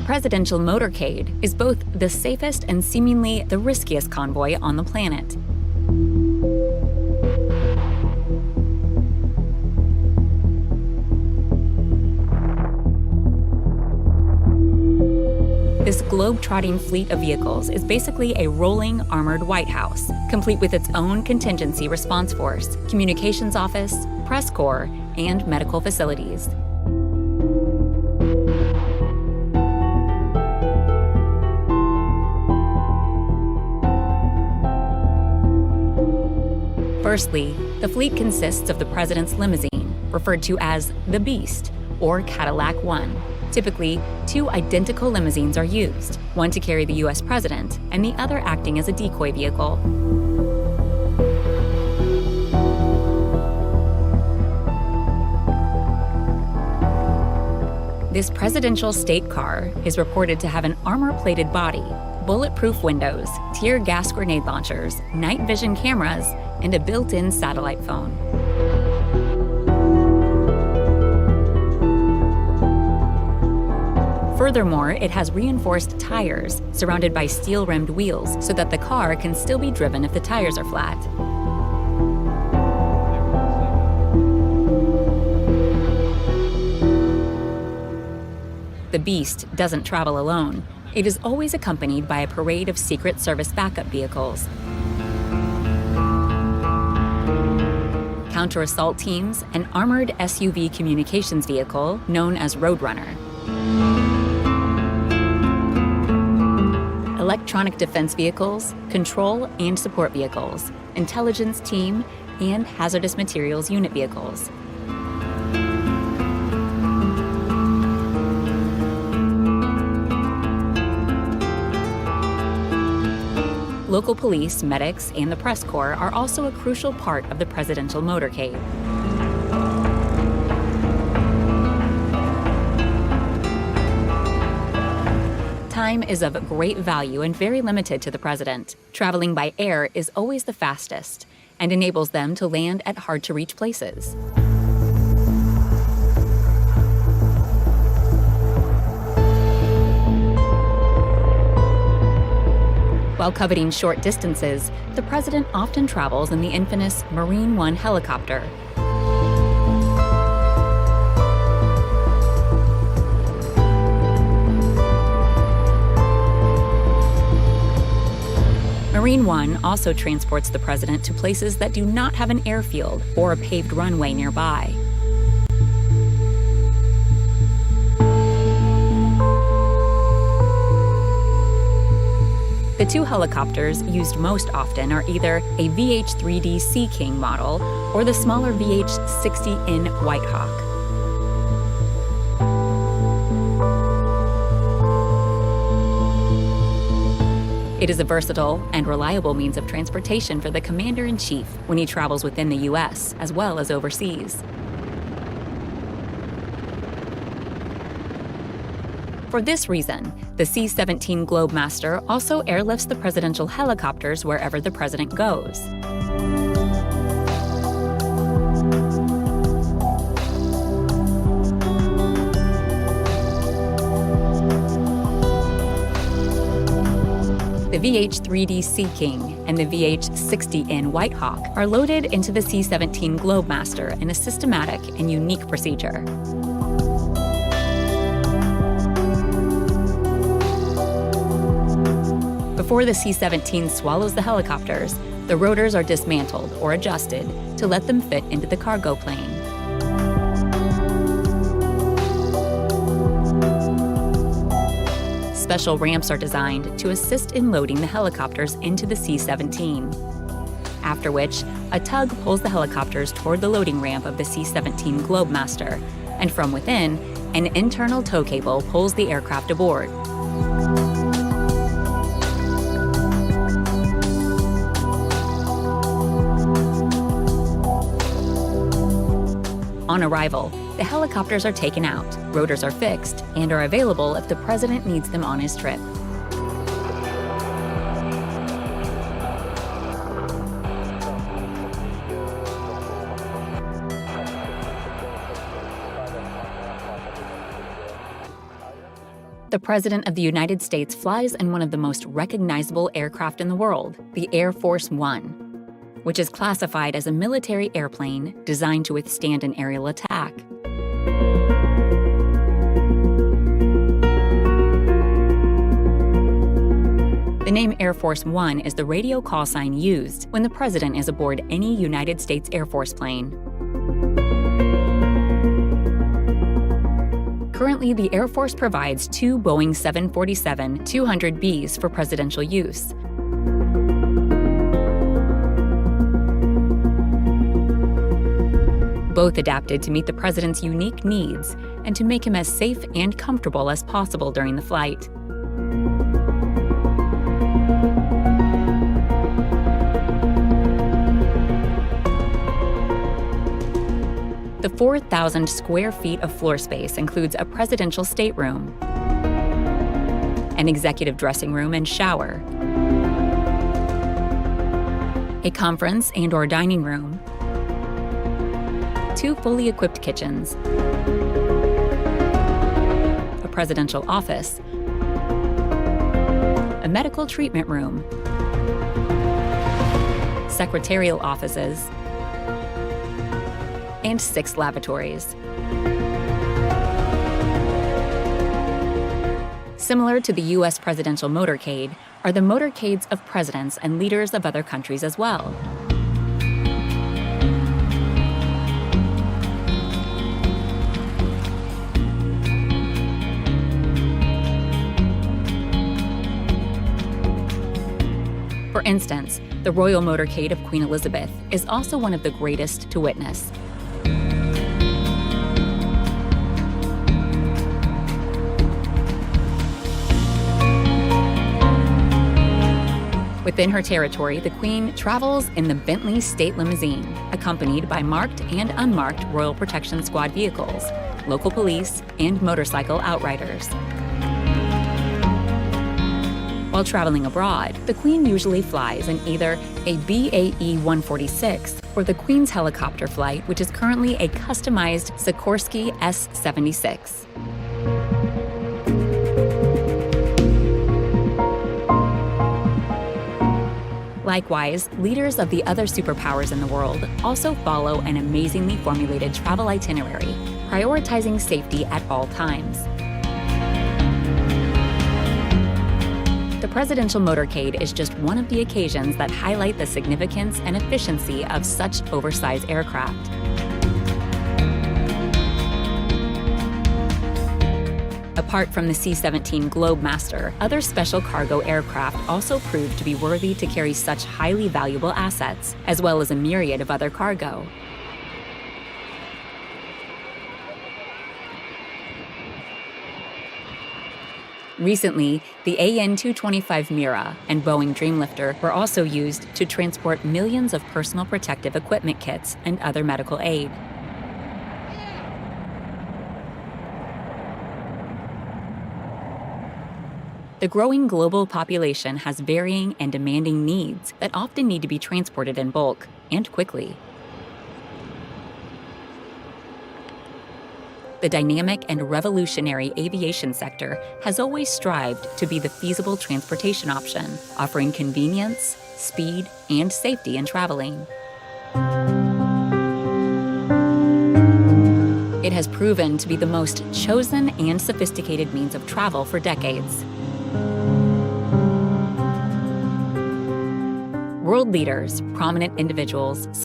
The presidential motorcade is both the safest and seemingly the riskiest convoy on the planet. This globe-trotting fleet of vehicles is basically a rolling, armored White House, complete with its own contingency response force, communications office, press corps, and medical facilities. Firstly, the fleet consists of the president's limousine, referred to as the Beast, or Cadillac One. Typically, two identical limousines are used, one to carry the U.S. president and the other acting as a decoy vehicle. This presidential state car is reported to have an armor-plated body, bulletproof windows, tear gas grenade launchers, night vision cameras, and a built-in satellite phone. Furthermore, it has reinforced tires surrounded by steel-rimmed wheels so that the car can still be driven if the tires are flat. The Beast doesn't travel alone. It is always accompanied by a parade of Secret Service backup vehicles, counter-assault teams, an armored SUV communications vehicle known as Roadrunner, electronic defense vehicles, control and support vehicles, intelligence team, and hazardous materials unit vehicles. Local police, medics, and the press corps are also a crucial part of the presidential motorcade. Time is of great value and very limited to the president. Traveling by air is always the fastest and enables them to land at hard-to-reach places. While coveting short distances, the president often travels in the infamous Marine One helicopter. Marine One also transports the president to places that do not have an airfield or a paved runway nearby. The two helicopters used most often are either a VH-3D Sea King model or the smaller VH-60N White Hawk. It is a versatile and reliable means of transportation for the commander-in-chief when he travels within the U.S. as well as overseas. For this reason, the C-17 Globemaster also airlifts the presidential helicopters wherever the president goes. The VH-3D Sea King and the VH-60N White Hawk are loaded into the C-17 Globemaster in a systematic and unique procedure. Before the C-17 swallows the helicopters, the rotors are dismantled or adjusted to let them fit into the cargo plane. Special ramps are designed to assist in loading the helicopters into the C-17, after which a tug pulls the helicopters toward the loading ramp of the C-17 Globemaster, and from within, an internal tow cable pulls the aircraft aboard. On arrival, the helicopters are taken out, rotors are fixed, and are available if the president needs them on his trip. The President of the United States flies in one of the most recognizable aircraft in the world, the Air Force One, which is classified as a military airplane designed to withstand an aerial attack. The name Air Force One is the radio call sign used when the President is aboard any United States Air Force plane. Currently, the Air Force provides 2 Boeing 747-200Bs for presidential use. Both adapted to meet the President's unique needs and to make him as safe and comfortable as possible during the flight. The 4,000 square feet of floor space includes a presidential stateroom, an executive dressing room and shower, a conference and/or dining room, 2 fully equipped kitchens, a presidential office, a medical treatment room, secretarial offices, and 6 lavatories. Similar to the U.S. presidential motorcade are the motorcades of presidents and leaders of other countries as well. For instance, the royal motorcade of Queen Elizabeth is also one of the greatest to witness. Within her territory, the Queen travels in the Bentley State Limousine, accompanied by marked and unmarked Royal Protection Squad vehicles, local police, and motorcycle outriders. While traveling abroad, the Queen usually flies in either a BAE 146 or the Queen's helicopter flight, which is currently a customized Sikorsky S-76. Likewise, leaders of the other superpowers in the world also follow an amazingly formulated travel itinerary, prioritizing safety at all times. The presidential motorcade is just one of the occasions that highlight the significance and efficiency of such oversized aircraft. Apart from the C-17 Globemaster, other special cargo aircraft also proved to be worthy to carry such highly valuable assets, as well as a myriad of other cargo. Recently, the AN-225 Mira and Boeing Dreamlifter were also used to transport millions of personal protective equipment kits and other medical aid. The growing global population has varying and demanding needs that often need to be transported in bulk and quickly. The dynamic and revolutionary aviation sector has always strived to be the feasible transportation option, offering convenience, speed, and safety in traveling. It has proven to be the most chosen and sophisticated means of travel for decades. World leaders, prominent individuals,